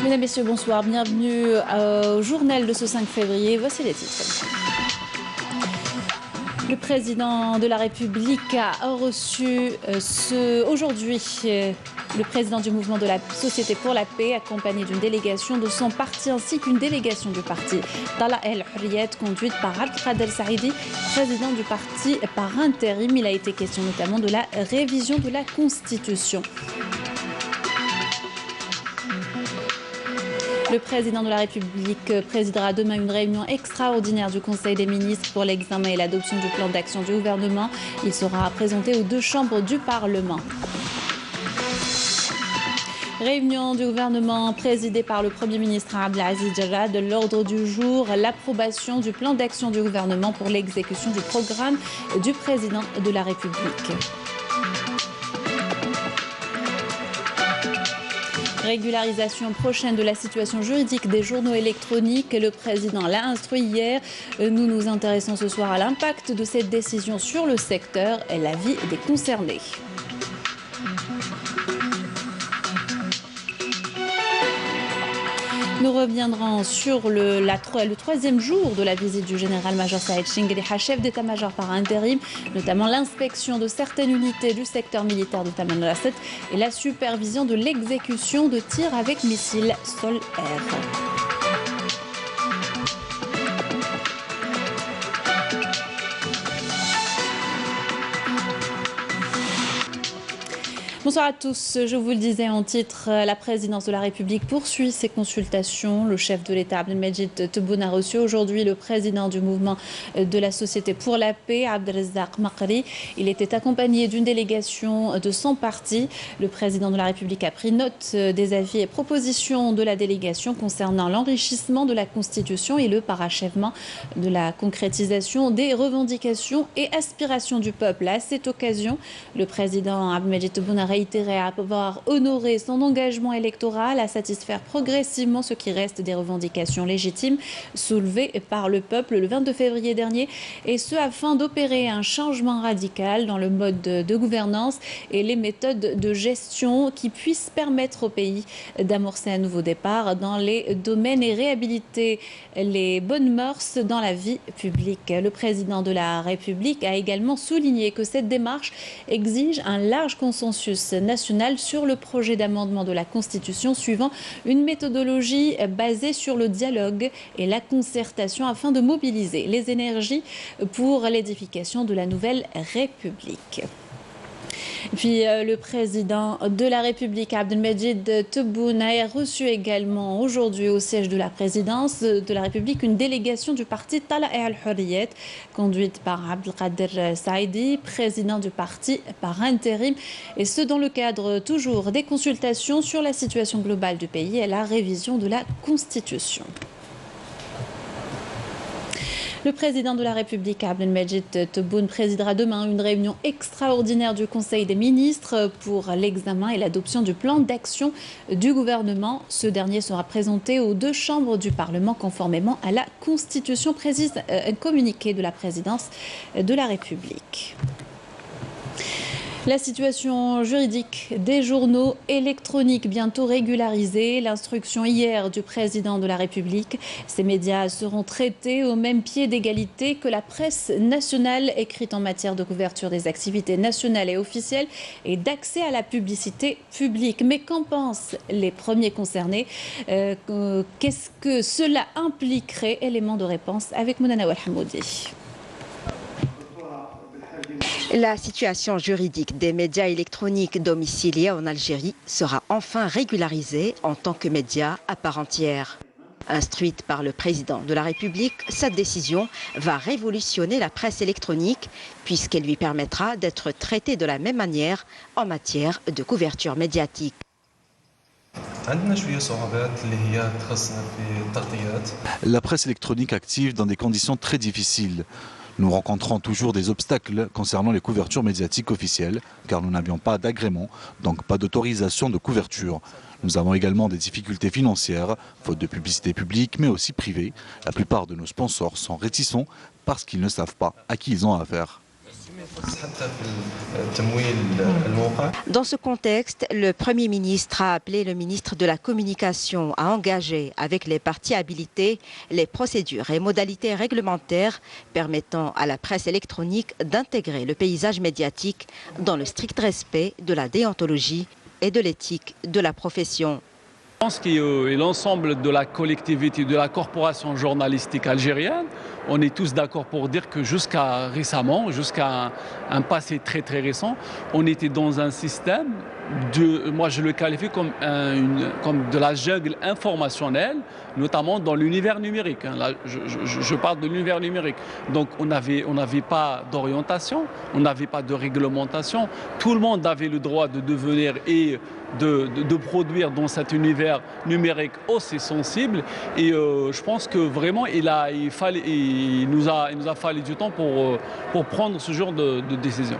Mesdames, Messieurs, bonsoir. Bienvenue au journal de ce 5 février. Voici les titres. Le président de la République a reçu aujourd'hui le président du mouvement de la Société pour la paix, accompagné d'une délégation de son parti ainsi qu'une délégation du parti Tala El Hurriyet, conduite par Abdelkader Saïdi, président du parti par intérim. Il a été question notamment de la révision de la Constitution. Le président de la République présidera demain une réunion extraordinaire du Conseil des ministres pour l'examen et l'adoption du plan d'action du gouvernement. Il sera présenté aux deux chambres du Parlement. Réunion du gouvernement présidée par le Premier ministre Abdelaziz Jarrah. De l'ordre du jour, l'approbation du plan d'action du gouvernement pour l'exécution du programme du président de la République. Régularisation prochaine de la situation juridique des journaux électroniques. Le président l'a instruit hier. Nous nous intéressons ce soir à l'impact de cette décision sur le secteur et la vie des concernés. Nous reviendrons sur le troisième jour de la visite du général-major Saïd Chingueliha, chef d'état-major par intérim, notamment l'inspection de certaines unités du secteur militaire de Tamanrasset et la supervision de l'exécution de tirs avec missiles sol-air. Bonsoir à tous. Je vous le disais en titre, la présidence de la République poursuit ses consultations. Le chef de l'État, Abdelmajid Tebboune, a reçu aujourd'hui le président du mouvement de la Société pour la paix, Abdelrazak Makri. Il était accompagné d'une délégation de son parti. Le président de la République a pris note des avis et propositions de la délégation concernant l'enrichissement de la Constitution et le parachèvement de la concrétisation des revendications et aspirations du peuple. À cette occasion, le président Abdelmajid Tebboune a réitéré avoir honoré son engagement électoral à satisfaire progressivement ce qui reste des revendications légitimes soulevées par le peuple le 22 février dernier, et ce afin d'opérer un changement radical dans le mode de gouvernance et les méthodes de gestion qui puissent permettre au pays d'amorcer un nouveau départ dans les domaines et réhabiliter les bonnes mœurs dans la vie publique. Le président de la République a également souligné que cette démarche exige un large consensus national sur le projet d'amendement de la Constitution suivant une méthodologie basée sur le dialogue et la concertation afin de mobiliser les énergies pour l'édification de la nouvelle République. Puis le président de la République, Abdelmajid Tebboune, a reçu également aujourd'hui au siège de la présidence de la République une délégation du parti Tala El Hurriyet, conduite par Abdelkader Saïdi, président du parti par intérim, et ce dans le cadre toujours des consultations sur la situation globale du pays et la révision de la Constitution. Le président de la République, Abdelmajid Tebboune, présidera demain une réunion extraordinaire du Conseil des ministres pour l'examen et l'adoption du plan d'action du gouvernement. Ce dernier sera présenté aux deux chambres du Parlement conformément à la Constitution, précise un communiqué de la présidence de la République. La situation juridique des journaux électroniques bientôt régularisée. L'instruction hier du président de la République. Ces médias seront traités au même pied d'égalité que la presse nationale écrite en matière de couverture des activités nationales et officielles et d'accès à la publicité publique. Mais qu'en pensent les premiers concernés? Qu'est-ce que cela impliquerait? Élément de réponse avec Mounana Walhamoudi. La situation juridique des médias électroniques domiciliés en Algérie sera enfin régularisée en tant que médias à part entière. Instruite par le président de la République, cette décision va révolutionner la presse électronique puisqu'elle lui permettra d'être traitée de la même manière en matière de couverture médiatique. La presse électronique active dans des conditions très difficiles. Nous rencontrons toujours des obstacles concernant les couvertures médiatiques officielles, car nous n'avions pas d'agrément, donc pas d'autorisation de couverture. Nous avons également des difficultés financières, faute de publicité publique, mais aussi privée. La plupart de nos sponsors sont réticents parce qu'ils ne savent pas à qui ils ont affaire. Dans ce contexte, le Premier ministre a appelé le ministre de la Communication à engager avec les parties habilitées les procédures et modalités réglementaires permettant à la presse électronique d'intégrer le paysage médiatique dans le strict respect de la déontologie et de l'éthique de la profession. Je pense que l'ensemble de la collectivité, de la corporation journalistique algérienne, on est tous d'accord pour dire que jusqu'à récemment, jusqu'à un passé très très récent, on était dans un système moi je le qualifie comme de la jungle informationnelle, notamment dans l'univers numérique. Là, je parle de l'univers numérique. Donc on n'avait pas d'orientation, on n'avait pas de réglementation. Tout le monde avait le droit de devenir et de produire dans cet univers numérique aussi sensible. Et je pense que vraiment il nous a fallu du temps pour prendre ce genre de décision.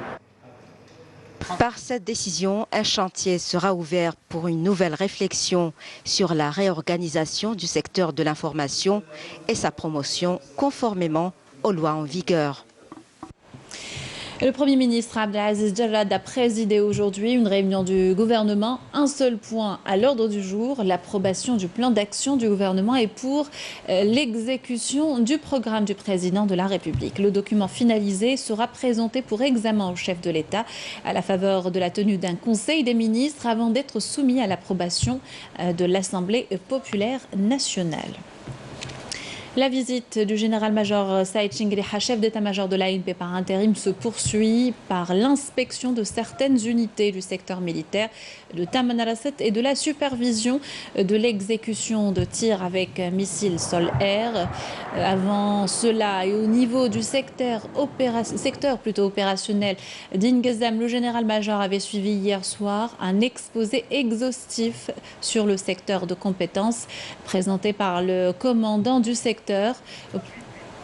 Par cette décision, un chantier sera ouvert pour une nouvelle réflexion sur la réorganisation du secteur de l'information et sa promotion conformément aux lois en vigueur. Le Premier ministre Abdelaziz Jarrad a présidé aujourd'hui une réunion du gouvernement. Un seul point à l'ordre du jour, l'approbation du plan d'action du gouvernement et pour l'exécution du programme du président de la République. Le document finalisé sera présenté pour examen au chef de l'État à la faveur de la tenue d'un conseil des ministres avant d'être soumis à l'approbation de l'Assemblée populaire nationale. La visite du général-major Saïd Chingriha, chef d'état-major de l'ANP par intérim, se poursuit par l'inspection de certaines unités du secteur militaire de Tamanrasset et de la supervision de l'exécution de tirs avec missiles sol-air. Avant cela et au niveau du secteur opérationnel d'Ingazam, le général-major avait suivi hier soir un exposé exhaustif sur le secteur de compétences présenté par le commandant du secteur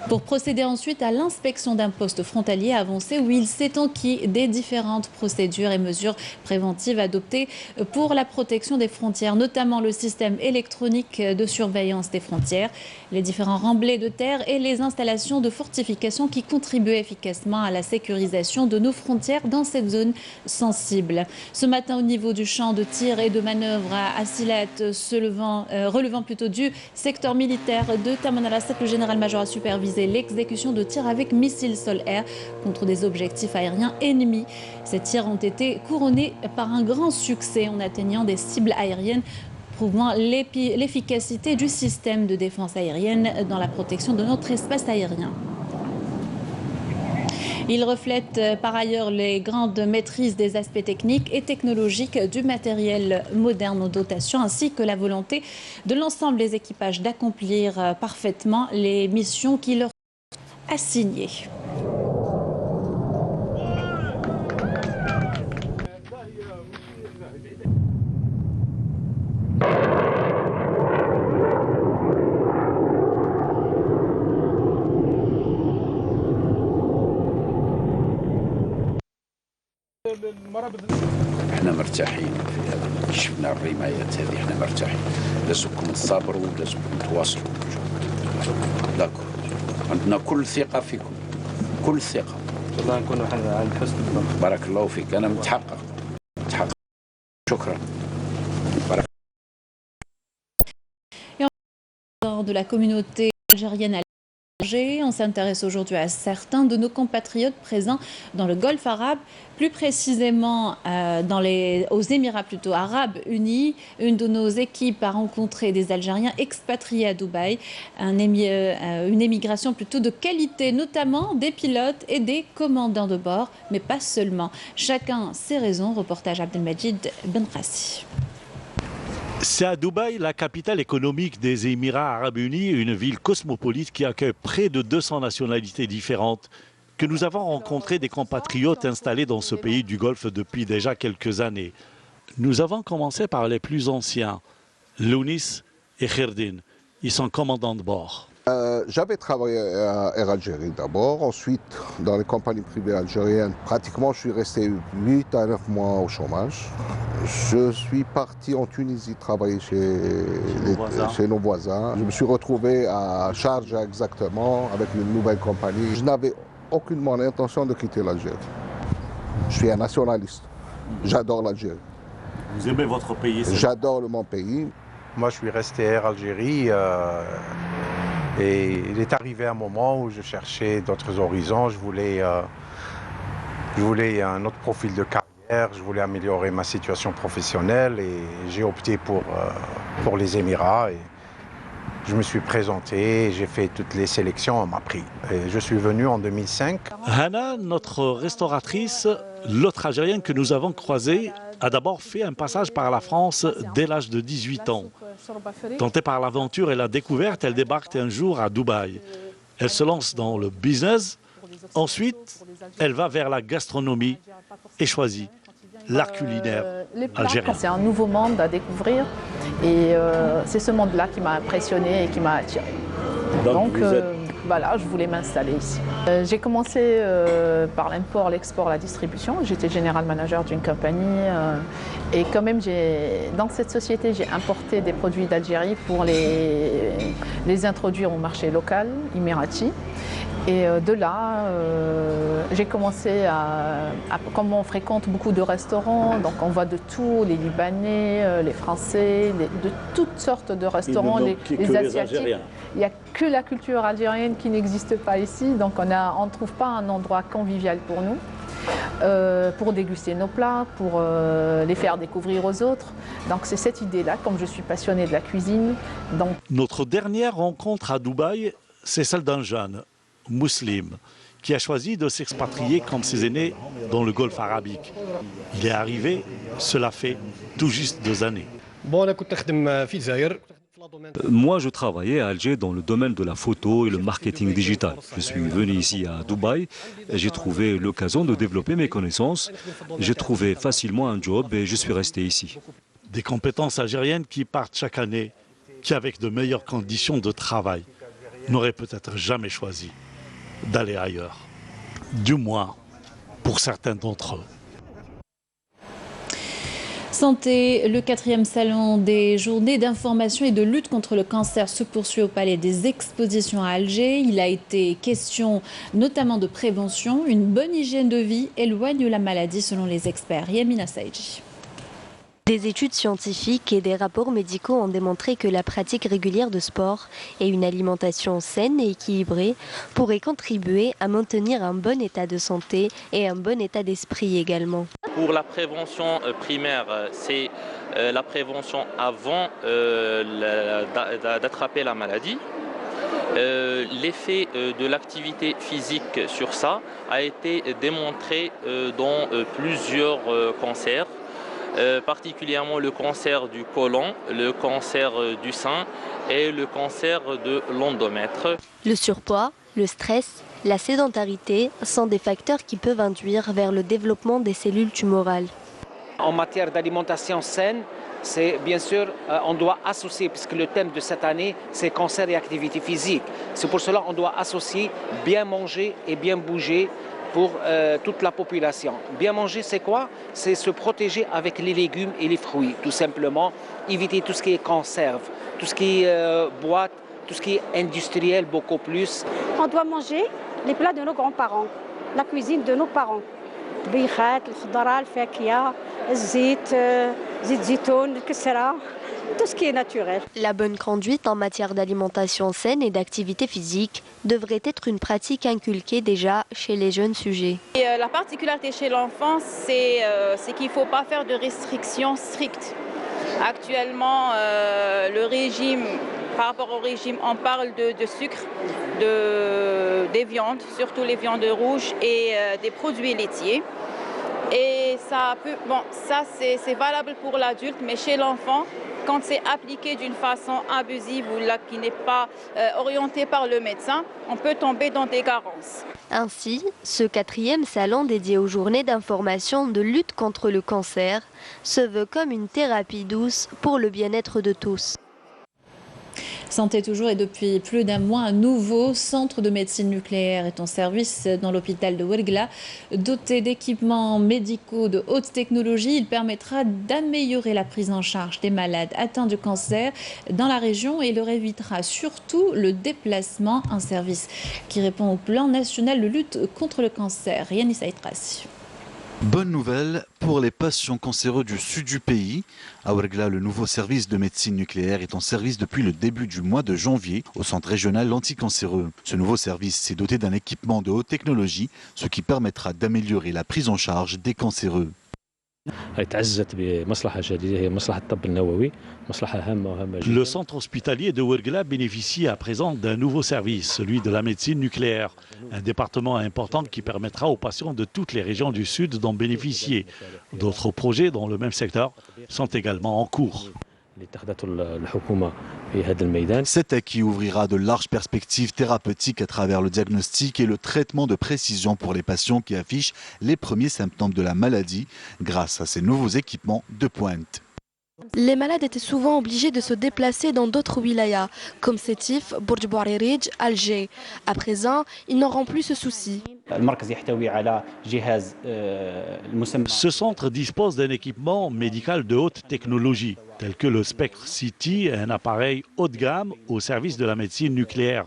pour procéder ensuite à l'inspection d'un poste frontalier avancé où il s'est enquis des différentes procédures et mesures préventives adoptées pour la protection des frontières, notamment le système électronique de surveillance des frontières, les différents remblais de terre et les installations de fortification qui contribuent efficacement à la sécurisation de nos frontières dans cette zone sensible. Ce matin, au niveau du champ de tir et de manœuvre à Silat, relevant plutôt du secteur militaire de Tamanrasset, le général-major a supervisé l'exécution de tirs avec missiles sol-air contre des objectifs aériens ennemis. Ces tirs ont été couronnés par un grand succès en atteignant des cibles aériennes, prouvant l'efficacité du système de défense aérienne dans la protection de notre espace aérien. Il reflète par ailleurs les grandes maîtrises des aspects techniques et technologiques du matériel moderne en dotation, ainsi que la volonté de l'ensemble des équipages d'accomplir parfaitement les missions qui leur sont assignées. احنا مرتاحين في هذا، شفنا الرمايات هذه احنا مرتاحين، لازمكم تصابروا ولازمكم تواصلوا داكور، عندنا كل ثقة فيكم، كل ثقة. والله نكونوا عند حسن الظن. بارك الله فيك، أنا متحقق. شكرا. بارك. De la communauté algérienne à l'étranger, on s'intéresse aujourd'hui à certains de nos compatriotes présents dans le Golfe arabe, plus précisément aux Émirats arabes unis. Une de nos équipes a rencontré des Algériens expatriés à Dubaï, une émigration plutôt de qualité, notamment des pilotes et des commandants de bord, mais pas seulement. Chacun ses raisons. Reportage Abdelmajid Benrassi. C'est à Dubaï, la capitale économique des Émirats arabes unis, une ville cosmopolite qui accueille près de 200 nationalités différentes, que nous avons rencontré des compatriotes installés dans ce pays du Golfe depuis déjà quelques années. Nous avons commencé par les plus anciens, Lounis et Khirdine. Ils sont commandants de bord. J'avais travaillé à Air Algérie d'abord, ensuite dans les compagnies privées algériennes. Pratiquement, je suis resté 8 à 9 mois au chômage. Je suis parti en Tunisie travailler chez nos voisins. Je me suis retrouvé à Sharjah exactement avec une nouvelle compagnie. Je n'avais aucunement l'intention de quitter l'Algérie. Je suis un nationaliste. J'adore l'Algérie. Vous aimez votre pays? J'adore mon pays. Moi, je suis resté Air Algérie et il est arrivé un moment où je cherchais d'autres horizons. Je voulais un autre profil de carrière. Je voulais améliorer ma situation professionnelle et j'ai opté pour les Émirats. Et je me suis présenté, j'ai fait toutes les sélections, on m'a pris. Et je suis venu en 2005. Hana, notre restauratrice, l'autre Algérienne que nous avons croisée, a d'abord fait un passage par la France dès l'âge de 18 ans. Tentée par l'aventure et la découverte, elle débarque un jour à Dubaï. Elle se lance dans le business. Ensuite, elle va vers la gastronomie et choisit l'art culinaire algérien. C'est un nouveau monde à découvrir et c'est ce monde-là qui m'a impressionné et qui m'a attiré. Donc voilà, je voulais m'installer ici. J'ai commencé par l'import, l'export, la distribution. J'étais général manager d'une compagnie et quand même dans cette société j'ai importé des produits d'Algérie pour les introduire au marché local, émirati. Et de là, j'ai commencé comme on fréquente beaucoup de restaurants, donc on voit de tout, les Libanais, les Français, de toutes sortes de restaurants, les Asiatiques. Il n'y a que la culture algérienne qui n'existe pas ici, donc on ne trouve pas un endroit convivial pour nous, pour déguster nos plats, pour les faire découvrir aux autres. Donc c'est cette idée-là, comme je suis passionnée de la cuisine. Donc... Notre dernière rencontre à Dubaï, c'est celle d'un jeune, Muslim, qui a choisi de s'expatrier comme ses aînés dans le Golfe arabique. Il est arrivé, cela fait tout juste 2 années. Moi, je travaillais à Alger dans le domaine de la photo et le marketing digital. Je suis venu ici à Dubaï et j'ai trouvé l'occasion de développer mes connaissances. J'ai trouvé facilement un job et je suis resté ici. Des compétences algériennes qui partent chaque année, qui avec de meilleures conditions de travail, n'auraient peut-être jamais choisi d'aller ailleurs. Du moins, pour certains d'entre eux. Santé, le 4e salon des journées d'information et de lutte contre le cancer se poursuit au Palais des Expositions à Alger. Il a été question notamment de prévention. Une bonne hygiène de vie éloigne la maladie selon les experts. Yamina Saïdji. Des études scientifiques et des rapports médicaux ont démontré que la pratique régulière de sport et une alimentation saine et équilibrée pourraient contribuer à maintenir un bon état de santé et un bon état d'esprit également. Pour la prévention primaire, c'est la prévention avant d'attraper la maladie. L'effet de l'activité physique sur ça a été démontré dans plusieurs cancers. Particulièrement le cancer du côlon, le cancer du sein et le cancer de l'endomètre. Le surpoids, le stress, la sédentarité sont des facteurs qui peuvent induire vers le développement des cellules tumorales. En matière d'alimentation saine, c'est bien sûr, on doit associer, puisque le thème de cette année, c'est cancer et activité physique. C'est pour cela qu'on doit associer bien manger et bien bouger pour toute la population. Bien manger, c'est quoi? C'est se protéger avec les légumes et les fruits, tout simplement. Éviter tout ce qui est conserve, tout ce qui est boîte, tout ce qui est industriel, beaucoup plus. On doit manger les plats de nos grands-parents, la cuisine de nos parents. البيخات، الخضرة، الفاكهة، الزيت، زيت زيتون، الكسرة. Tout ce qui est naturel. La bonne conduite en matière d'alimentation saine et d'activité physique devrait être une pratique inculquée déjà chez les jeunes sujets. Et la particularité chez l'enfant, c'est qu'il ne faut pas faire de restrictions strictes. Actuellement, le régime, par rapport au régime, on parle de sucre, des viandes, surtout les viandes rouges et des produits laitiers. Et ça c'est valable pour l'adulte, mais chez l'enfant, quand c'est appliqué d'une façon abusive ou là, qui n'est pas orientée par le médecin, on peut tomber dans des carences. Ainsi, ce 4e salon dédié aux journées d'information de lutte contre le cancer se veut comme une thérapie douce pour le bien-être de tous. Santé toujours, et depuis plus d'un mois, un nouveau centre de médecine nucléaire est en service dans l'hôpital de Ouergla. Doté d'équipements médicaux de haute technologie, il permettra d'améliorer la prise en charge des malades atteints de cancer dans la région et leur évitera surtout le déplacement, un service qui répond au plan national de lutte contre le cancer. Yanis Aïtrassi. Bonne nouvelle pour les patients cancéreux du sud du pays. À Ouergla, le nouveau service de médecine nucléaire est en service depuis le début du mois de janvier au centre régional anticancéreux. Ce nouveau service s'est doté d'un équipement de haute technologie, ce qui permettra d'améliorer la prise en charge des cancéreux. Le centre hospitalier de Ouergla bénéficie à présent d'un nouveau service, celui de la médecine nucléaire. Un département important qui permettra aux patients de toutes les régions du Sud d'en bénéficier. D'autres projets dans le même secteur sont également en cours. Cet acquis ouvrira de larges perspectives thérapeutiques à travers le diagnostic et le traitement de précision pour les patients qui affichent les premiers symptômes de la maladie grâce à ces nouveaux équipements de pointe. Les malades étaient souvent obligés de se déplacer dans d'autres wilayas, comme Sétif, Bourj Bouaririj, Alger. À présent, ils n'auront plus ce souci. Ce centre dispose d'un équipement médical de haute technologie, tel que le Spectre City, un appareil haut de gamme au service de la médecine nucléaire,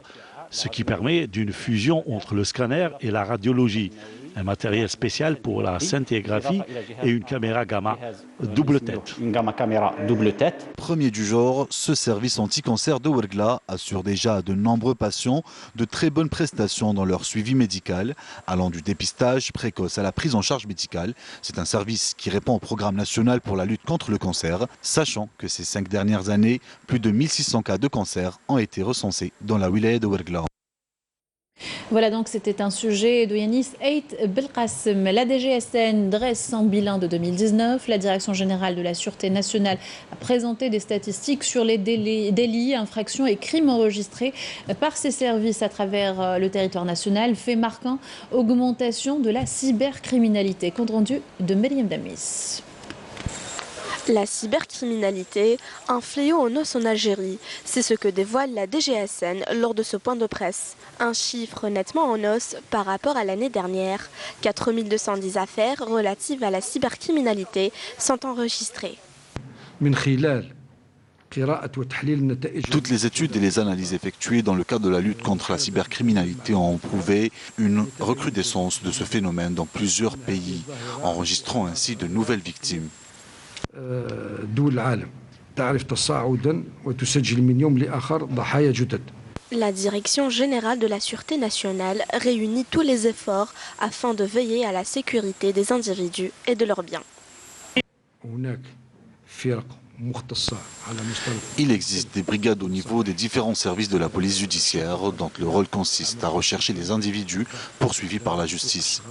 ce qui permet d'une fusion entre le scanner et la radiologie. Un matériel spécial pour la scintigraphie et une caméra gamma double tête. Premier du genre, ce service anti-cancer de Ouergla assure déjà à de nombreux patients de très bonnes prestations dans leur suivi médical, allant du dépistage précoce à la prise en charge médicale. C'est un service qui répond au programme national pour la lutte contre le cancer, sachant que ces 5 dernières années, plus de 1600 cas de cancer ont été recensés dans la wilaya de Ouergla. Voilà, donc c'était un sujet de Yanis Ait Belkacem. La DGSN dresse son bilan de 2019. La Direction générale de la Sûreté nationale a présenté des statistiques sur les délits, infractions et crimes enregistrés par ses services à travers le territoire national. Fait marquant, augmentation de la cybercriminalité. Compte rendu de Myriam Damis. La cybercriminalité, un fléau en os en Algérie. C'est ce que dévoile la DGSN lors de ce point de presse. Un chiffre nettement en hausse par rapport à l'année dernière. 4210 affaires relatives à la cybercriminalité sont enregistrées. Toutes les études et les analyses effectuées dans le cadre de la lutte contre la cybercriminalité ont prouvé une recrudescence de ce phénomène dans plusieurs pays, enregistrant ainsi de nouvelles victimes. La Direction générale de la Sûreté nationale réunit tous les efforts afin de veiller à la sécurité des individus et de leurs biens. Il existe des brigades au niveau des différents services de la police judiciaire dont le rôle consiste à rechercher les individus poursuivis par la justice.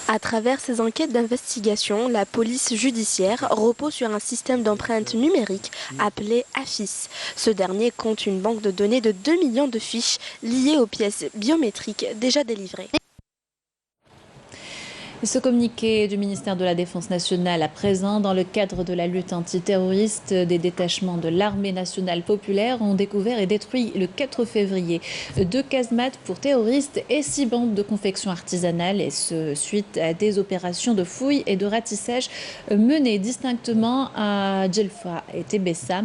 À travers ces enquêtes d'investigation, la police judiciaire repose sur un système d'empreintes numériques appelé AFIS. Ce dernier compte une banque de données de 2 millions de fiches liées aux pièces biométriques déjà délivrées. Ce communiqué du ministère de la Défense nationale à présent, dans le cadre de la lutte antiterroriste, des détachements de l'armée nationale populaire ont découvert et détruit le 4 février 2 casemates pour terroristes et 6 bandes de confection artisanale, et ce suite à des opérations de fouilles et de ratissage menées distinctement à Djelfa et Tébessa.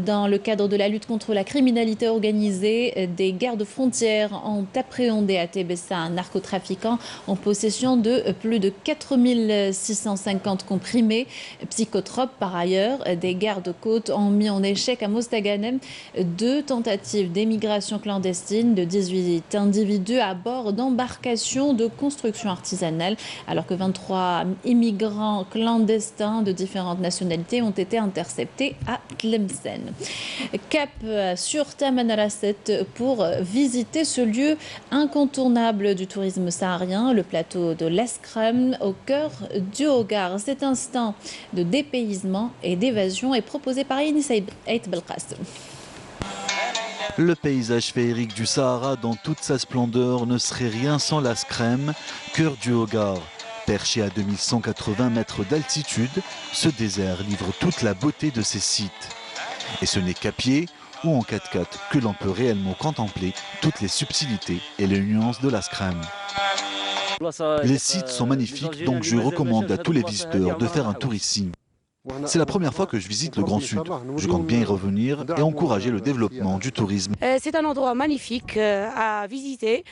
Dans le cadre de la lutte contre la criminalité organisée, des gardes frontières ont appréhendé à Tébessa un narcotrafiquant en possession de plus de 4650 comprimés psychotropes. Par ailleurs, des gardes-côtes ont mis en échec à Mostaganem 2 tentatives d'émigration clandestine de 18 individus à bord d'embarcations de construction artisanale, alors que 23 immigrants clandestins de différentes nationalités ont été interceptés à Tlemcen. Cap sur Tamanrasset pour visiter ce lieu incontournable du tourisme saharien, le plateau de l'Askrem, au cœur du Hogar. Cet instant de dépaysement et d'évasion est proposé par Yanis Ait Belkacem. Le paysage féerique du Sahara dans toute sa splendeur ne serait rien sans l'Askrem, cœur du Hogar. Perché à 2180 mètres d'altitude, ce désert livre toute la beauté de ses sites. Et ce n'est qu'à pied ou en 4x4 que l'on peut réellement contempler toutes les subtilités et les nuances de la Skram. Les sites sont magnifiques, donc je recommande à tous les visiteurs de faire un tour ici. C'est la première fois que je visite le Grand Sud. Je compte bien y revenir et encourager le développement du tourisme. C'est un endroit magnifique à visiter.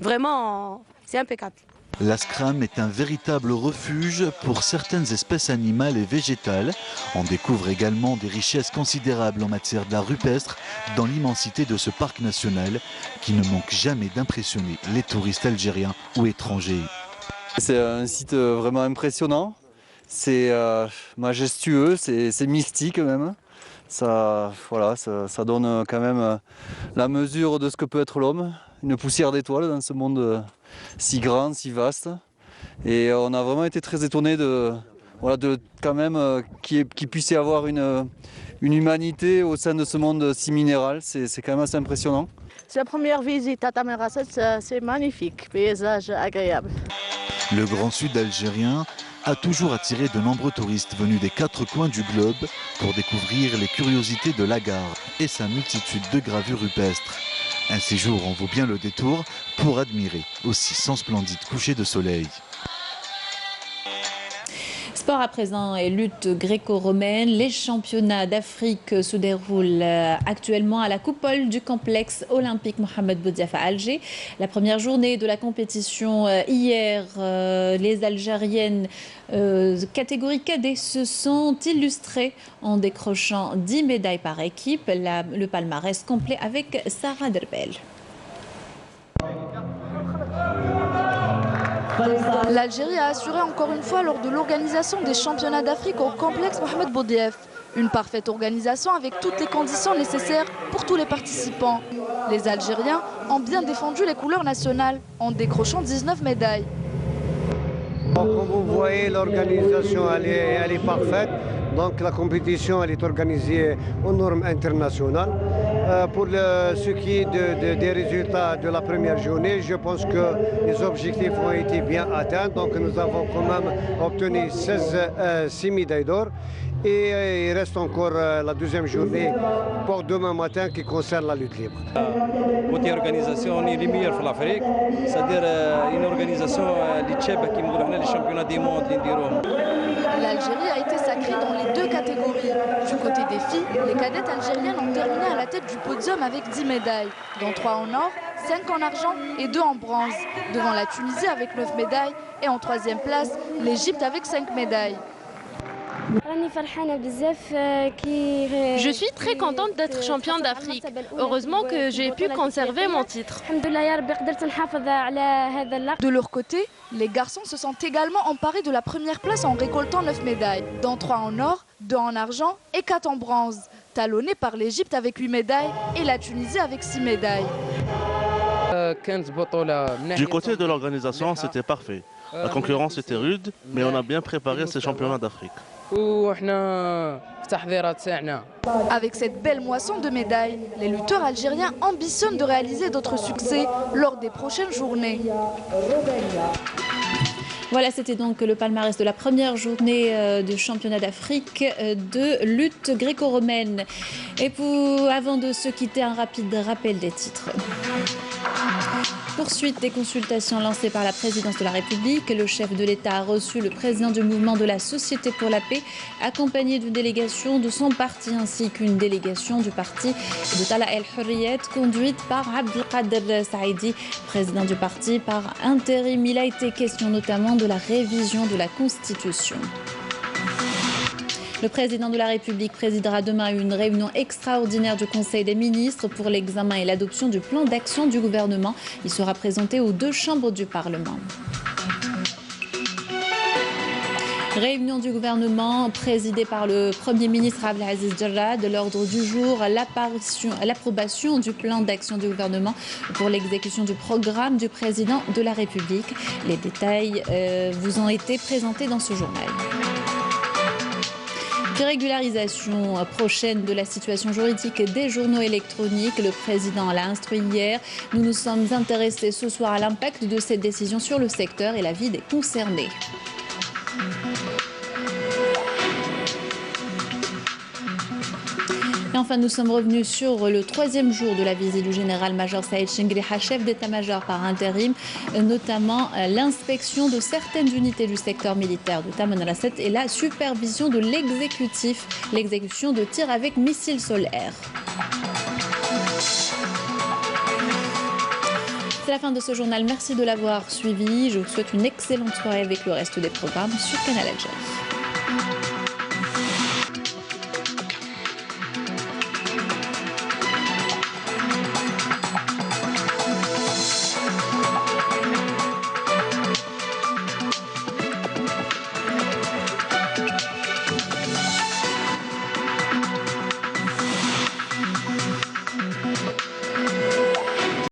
Vraiment, c'est impeccable. La Skram est un véritable refuge pour certaines espèces animales et végétales. On découvre également des richesses considérables en matière d'art rupestre dans l'immensité de ce parc national qui ne manque jamais d'impressionner les touristes algériens ou étrangers. C'est un site vraiment impressionnant, c'est majestueux, c'est mystique même. Ça donne quand même la mesure de ce que peut être l'homme, une poussière d'étoiles dans ce monde si grand, si vaste. Et on a vraiment été très étonnés qu'il puisse y avoir une humanité au sein de ce monde si minéral, c'est quand même assez impressionnant. C'est la première visite à Tamerasset, c'est magnifique, paysage agréable. Le Grand Sud algérien a toujours attiré de nombreux touristes venus des 4 coins du globe pour découvrir les curiosités de l'Agar et sa multitude de gravures rupestres. Un séjour en vaut bien le détour pour admirer aussi son splendide coucher de soleil. Sport à présent et lutte gréco-romaine. Les championnats d'Afrique se déroulent actuellement à la coupole du complexe olympique Mohamed Boudiaf à Alger. La première journée de la compétition hier, les Algériennes catégorie cadet se sont illustrées en décrochant 10 médailles par équipe. Le palmarès complet avec Sarah Derbel. L'Algérie a assuré encore une fois lors de l'organisation des championnats d'Afrique au complexe Mohamed Boudiaf. Une parfaite organisation avec toutes les conditions nécessaires pour tous les participants. Les Algériens ont bien défendu les couleurs nationales en décrochant 19 médailles. Comme vous voyez, l'organisation elle est parfaite. Donc la compétition elle est organisée aux normes internationales. Pour ce qui est des résultats de la première journée, je pense que les objectifs ont été bien atteints. Donc nous avons quand même obtenu 6 médailles d'or. Et il reste encore la deuxième journée pour demain matin qui concerne la lutte libre. Côté organisation, on est les meilleurs pour l'Afrique, c'est-à-dire une organisation qui nous les championnats du monde. L'Algérie a été sacrée dans les 2 catégories. Du côté des filles, les cadettes algériennes ont terminé à la tête du podium avec 10 médailles, dont 3 en or, 5 en argent et 2 en bronze, devant la Tunisie avec 9 médailles et en 3e place, l'Égypte avec 5 médailles. Je suis très contente d'être championne d'Afrique. Heureusement que j'ai pu conserver mon titre. De leur côté, les garçons se sont également emparés de la première place en récoltant 9 médailles, dont 3 en or, 2 en argent et 4 en bronze, talonnés par l'Égypte avec 8 médailles et la Tunisie avec 6 médailles. Du côté de l'organisation, c'était parfait. La concurrence était rude, mais on a bien préparé ces championnats d'Afrique. Avec cette belle moisson de médailles, les lutteurs algériens ambitionnent de réaliser d'autres succès lors des prochaines journées. Voilà, c'était donc le palmarès de la première journée du championnat d'Afrique de lutte gréco-romaine. Et avant de se quitter, un rapide rappel des titres. Poursuite des consultations lancées par la présidence de la République. Le chef de l'État a reçu le président du mouvement de la Société pour la paix, accompagné d'une délégation de son parti ainsi qu'une délégation du parti de Tala El Hurriyet, conduite par Abdelkader Saïdi, président du parti par intérim. Il a été question notamment de la révision de la Constitution. Le président de la République présidera demain une réunion extraordinaire du Conseil des ministres pour l'examen et l'adoption du plan d'action du gouvernement. Il sera présenté aux 2 chambres du Parlement. Réunion du gouvernement présidée par le Premier ministre Abdelaziz Jarrah. De l'ordre du jour, l'approbation du plan d'action du gouvernement pour l'exécution du programme du président de la République. Les détails vous ont été présentés dans ce journal. Puis régularisation prochaine de la situation juridique des journaux électroniques. Le président l'a instruit hier. Nous nous sommes intéressés ce soir à l'impact de cette décision sur le secteur et la vie des concernés. Et enfin, nous sommes revenus sur le 3e jour de la visite du général-major Saïd Chengriha, chef d'état-major par intérim, notamment l'inspection de certaines unités du secteur militaire de Tamanrasset et la supervision de l'exécutif, l'exécution de tirs avec missiles solaires. C'est la fin de ce journal. Merci de l'avoir suivi. Je vous souhaite une excellente soirée avec le reste des programmes sur Canal Algérie.